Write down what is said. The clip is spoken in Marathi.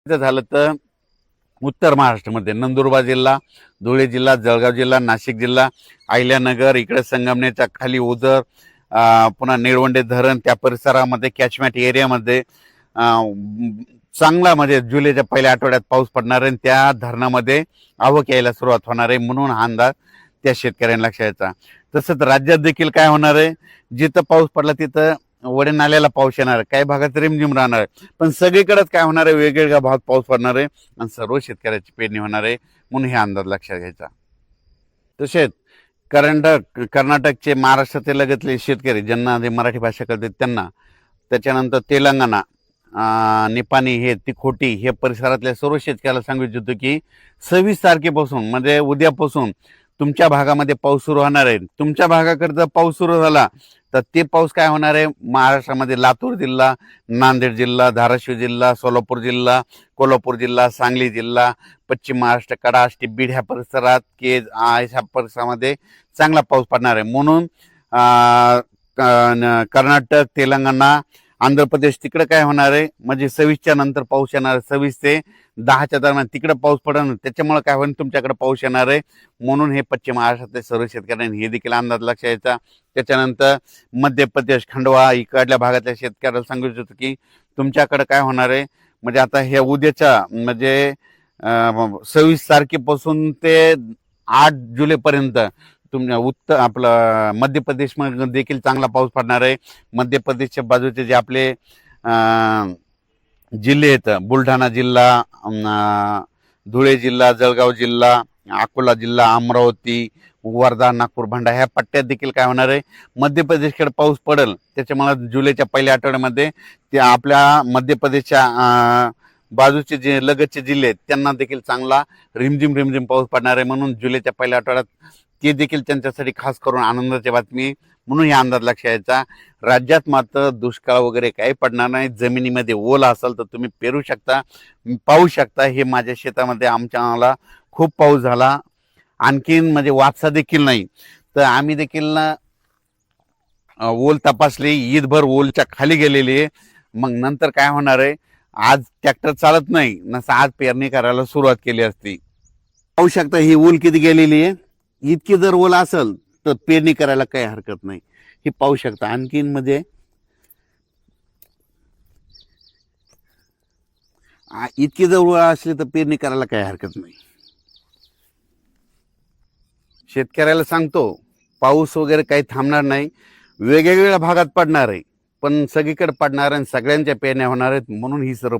झालं तर उत्तर महाराष्ट्रामध्ये नंदुरबार जिल्हा, धुळे जिल्हा, जळगाव जिल्हा, नाशिक जिल्हा, अहिल्यानगर, इकडे संगमनेरच्या खाली ओझर, पुन्हा निळवंडे धरण त्या परिसरामध्ये कॅचमेंट एरियामध्ये चांगला म्हणजे जुलैच्या पहिल्या आठवड्यात पाऊस पडणार आहे. त्या धरणामध्ये आवक यायला सुरुवात होणार आहे, म्हणून हा अंदाज त्या शेतकऱ्यांना लक्षात यायचा. तसंच राज्यात देखील काय होणार आहे, जिथं पाऊस पडला तिथं वडे नाल्याला पाऊस येणार आहे, काही भागात रिमझिम राहणार आहे, पण सगळीकडेच काय होणार आहे, वेगवेगळ्या भागात पाऊस पडणार आहे आणि सर्व शेतकऱ्याची पेरणी होणार आहे, म्हणून हे अंदाज लक्षात घ्यायचा. तसेच कर्नाटकचे महाराष्ट्रातील लगतले शेतकरी ज्यांना मराठी भाषा कळते त्यांना, त्याच्यानंतर तेलंगणा, निपाणी, हे तिखोटी हे परिसरातल्या सर्व शेतकऱ्याला सांगू इच्छितो की 26 तारखेपासून म्हणजे उद्यापासून तुमच्या भागामध्ये पाऊस सुरू होणार आहे. तुमच्या भागाकडे जर पाऊस सुरू झाला तर ते पाऊस काय होणार आहे, महाराष्ट्रामध्ये लातूर जिल्हा, नांदेड जिल्हा, धाराशिव जिल्हा, सोलापूर जिल्हा, कोल्हापूर जिल्हा, सांगली जिल्हा, पश्चिम महाराष्ट्र, कडाष्टी, बीड ह्या परिसरात ह्या परिसरामध्ये चांगला पाऊस पडणार आहे. म्हणून कर्नाटक, तेलंगणा, आंध्र प्रदेश तिकडे काय होणार आहे, म्हणजे 26च्या नंतर पाऊस येणार, 26 ते 10च्या दरम्यान तिकडे पाऊस पडणार, त्याच्यामुळे काय होईल तुमच्याकडे पाऊस येणार आहे. म्हणून हे पश्चिम महाराष्ट्रातले सर्व शेतकऱ्यांनी हे देखील अंदाज लक्षात यायचा. त्याच्यानंतर मध्य प्रदेश, खंडवा इकडल्या भागातल्या शेतकऱ्याला सांगू इच्छितो की तुमच्याकडे काय होणार आहे, म्हणजे आता हे उद्याच्या म्हणजे 26 तारखेपासून ते 8 जुलैपर्यंत तुमच्या आपलं मध्य प्रदेशमध्ये देखील चांगला पाऊस पडणार आहे. मध्य प्रदेशच्या बाजूचे जे आपले जिल्हे आहेत, बुलढाणा जिल्हा, धुळे जिल्हा, जळगाव जिल्हा, अकोला जिल्हा, अमरावती, वर्धा, नागपूर, भंडारा ह्या पट्ट्यात देखील काय होणार आहे, मध्य प्रदेशकडे पाऊस पडेल. त्याच्यामुळे जुलैच्या पहिल्या आठवड्यामध्ये ते आपल्या मध्य प्रदेशच्या बाजूचे जे लगतचे जिल्हे आहेत त्यांना देखील चांगला रिमझिम पाऊस पडणार आहे. म्हणून जुलैच्या पहिल्या आठवड्यात ते देखील त्यांच्यासाठी खास करून आनंदाची बातमी, म्हणून या अंदाज लक्षात यायचा. राज्यात मात्र दुष्काळ वगैरे काही पडणार नाही. जमिनीमध्ये ओल असेल तर तुम्ही पेरू शकता, पाहू शकता. हे माझ्या शेतामध्ये आमच्या खूप पाऊस झाला, आणखीन म्हणजे वापसा देखील नाही, तर आम्ही देखील ओल तपासली, ईदभर ओलच्या खाली गेलेली आहे. मग नंतर काय होणार आहे, आज ट्रॅक्टर चालत नाही नसं आज पेरणी करायला सुरुवात केली असती. पाहू शकता ही ओल किती गेलेली आहे. इतकी जर ओल असेल तर पेरणी करायला काही हरकत नाही, हे पाहू शकता. आणखीन म्हणजे इतकी जर ओल असली तर पेरणी करायला काही हरकत नाही. शेतकऱ्याला सांगतो पाऊस वगैरे काही थांबणार नाही, वेगवेगळ्या भागात पडणार आहे, पण सगळीकडे पडणार आणि सगळ्यांच्या पेरण्या होणार आहेत. म्हणून ही सर्व